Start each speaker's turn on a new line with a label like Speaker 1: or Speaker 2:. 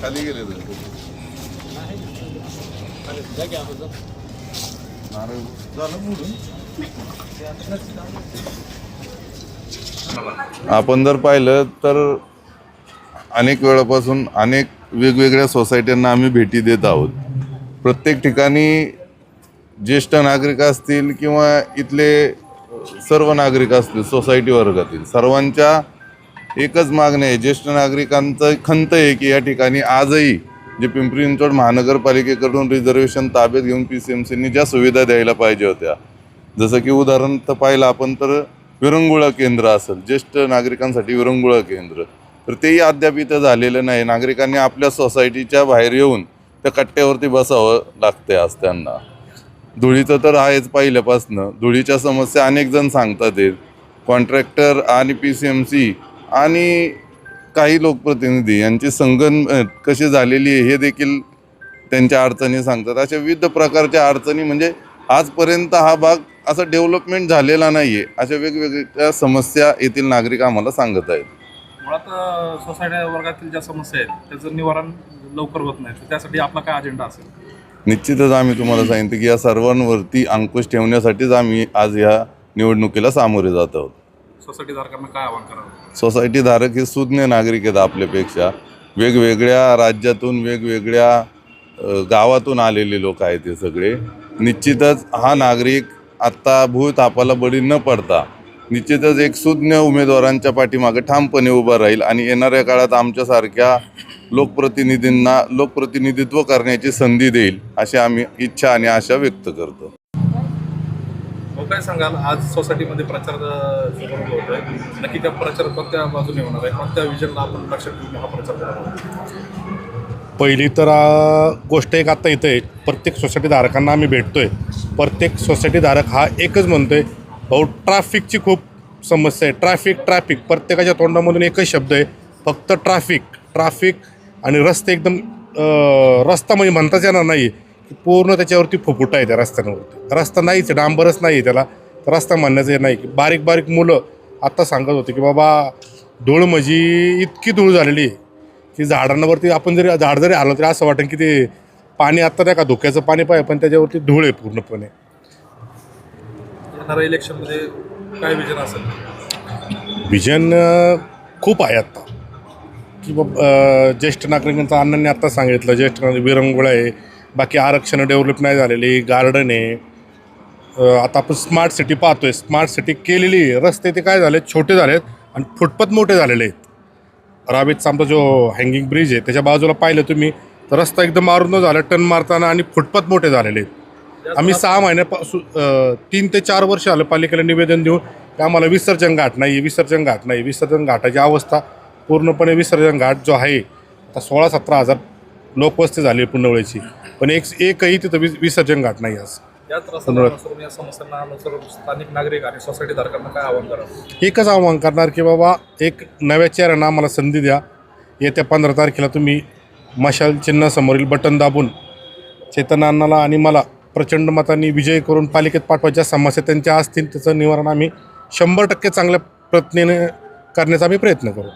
Speaker 1: खाली गेले आपण जर पाहिलं तर अनेक वेळापासून अनेक वेगवेगळ्या सोसायट्यांना आम्ही भेटी देत आहोत। प्रत्येक ठिकाणी ज्येष्ठ नागरिक असतील किंवा इथले सर्व नागरिक असतील सोसायटी वर्गातील सर्वांच्या एकच मागणी आहे। ज्येष्ठ नागरिकांचं खंत आहे की या ठिकाणी आजही जे पिंपरी चिंचवड महानगरपालिकेकडून रिझर्वेशन ताब्यात घेऊन PCMCनी ज्या सुविधा द्यायला पाहिजे होत्या, जसं की उदाहरण तर पाहिलं आपण तर विरंगुळा केंद्र असेल, ज्येष्ठ नागरिकांसाठी विरंगुळा केंद्र, तर तेही अद्याप इथं झालेलं नाही। नागरिकांनी आपल्या सोसायटीच्या बाहेर येऊन त्या कट्ट्यावरती बसावं लागते आज त्यांना। धुळीचं तर आहेच पहिल्यापासनं, धुळीच्या समस्या अनेक जण सांगतात आहेत। कॉन्ट्रॅक्टर आणि PCMC आणि काही लोकप्रतिनिधी यांची संगनमत कशी झालेली आहे हे देखील त्यांच्या अडचणी सांगतात। अशा विविध प्रकारच्या अडचणी म्हणजे आजपर्यंत हा भाग असा डेव्हलपमेंट झालेला नाही आहे, अशा वेगवेगळ्या समस्या येथील नागरिक आम्हाला सांगत आहेत।
Speaker 2: मुळात सोसायटी वर्गातील ज्या समस्या आहेत त्याचं निवारण लवकर होत नाही, तर त्यासाठी आपला काय अजेंडा असेल?
Speaker 1: निश्चितच आम्ही तुम्हाला सांगितलं की या सर्वांवरती अंकुश ठेवण्यासाठीच आम्ही आज या निवडणुकीला सामोरे जात आहोत।
Speaker 2: सोसायटीधारकांना काय आवाहन करावं?
Speaker 1: सोसायटीधारक हे सुज्ञ नागरिक आहेत आपल्यापेक्षा, वेगवेगळ्या राज्यातून वेगवेगळ्या गावातून आलेले लोक आहेत हे सगळे। निश्चितच हा नागरिक आत्ता भूतापाला बळी न पडता निश्चितच एक सुज्ञ उमेदवारांच्या पाठीमागे ठामपणे उभा राहील आणि येणाऱ्या काळात आमच्यासारख्या लोकप्रतिनिधींना लोकप्रतिनिधित्व करण्याची संधी देईल अशी आम्ही इच्छा आणि आशा व्यक्त करतो।
Speaker 2: काय सांगाल, आज सोसायटीमध्ये प्रचार सुरू होतोय, नक्की त्या प्रचार कोणत्या बाजूने होणार आहे, कोणत्या विजनला आपण लक्षात घेऊन हा प्रचार करणार?
Speaker 3: पहिली तर गोष्ट एक आता इथं आहे, प्रत्येक सोसायटीधारकांना आम्ही भेटतोय। प्रत्येक सोसायटीधारक हा एकच म्हणतोय, भाऊ ट्रॅफिकची खूप समस्या आहे, ट्रॅफिक प्रत्येकाच्या तोंडामधून एकच शब्द आहे, फक्त ट्रॅफिक आणि रस्ते एकदम रस्ता म्हणजे म्हणताच येणार नाही की पूर्ण त्याच्यावरती फुफुटा आहे त्या रस्त्यांवरती। रस्ता नाहीच आहे, डांबरच नाही आहे त्याला, तर रस्ता म्हणण्याचं नाही की बारीक मुलं आत्ता सांगत होते की बाबा धूळ म्हणजे इतकी धूळ झालेली आहे की झाडांवरती आपण जरी झाड जरी आलं तरी असं वाटेल की ते पाणी आत्ता त्या का धुक्याचं पाणी पाहिजे, पण त्याच्यावरती धूळ आहे पूर्णपणे।
Speaker 2: येणाऱ्या इलेक्शनमध्ये काय विजन असेल?
Speaker 3: विजन खूप आहे आत्ता की ज्येष्ठ नागरिकांचं अण्णांनी आत्ता सांगितलं, ज्येष्ठ विरंगुळा आहे, बाकी आरक्षण डेव्हलप नाही झालेली, गार्डन आहे। आता आपण स्मार्ट सिटी पाहतोय, स्मार्ट सिटी केलेली आहे, रस्ते ते काय झाले छोटे झालेत आणि फुटपाथ मोठे झालेले आहेत। रावेतचा आमचा जो हँगिंग ब्रिज आहे त्याच्या बाजूला पाहिलं तुम्ही तर रस्ता एकदम मारून झाला टर्न मारताना आणि फुटपाथ मोठे झालेले आहेत। आम्ही 6 महिन्यापासून 3 ते 4 वर्ष आलं पालिकेला निवेदन देऊन की आम्हाला विसर्जन घाट नाही, विसर्जन घाटाची अवस्था पूर्णपणे विसर्जन घाट जो आहे आता 16-17 हजार लोकवस्ती झाली पुनवळीची, पण एकही तिथं विसर्जन घाट नाही आज।
Speaker 2: या समस्यांना अनुसरून स्थानिक नागरिक आणि सोसायटीधारकांना काय आवाहन करावं?
Speaker 3: एकच आवाहन करणार की बाबा एक नव्या चेहऱ्यांना आम्हाला संधी द्या। येत्या 15 तारखेला तुम्ही मशाल चिन्हासमोरील बटन दाबून चैतन्य अण्णाला आणि मला प्रचंड मतांनी विजय करून पालिकेत पाठवा। ज्या समस्या त्यांच्या असतील त्याचं निवारण आम्ही 100% चांगल्या प्रयत्नाने करण्याचा आम्ही प्रयत्न करू।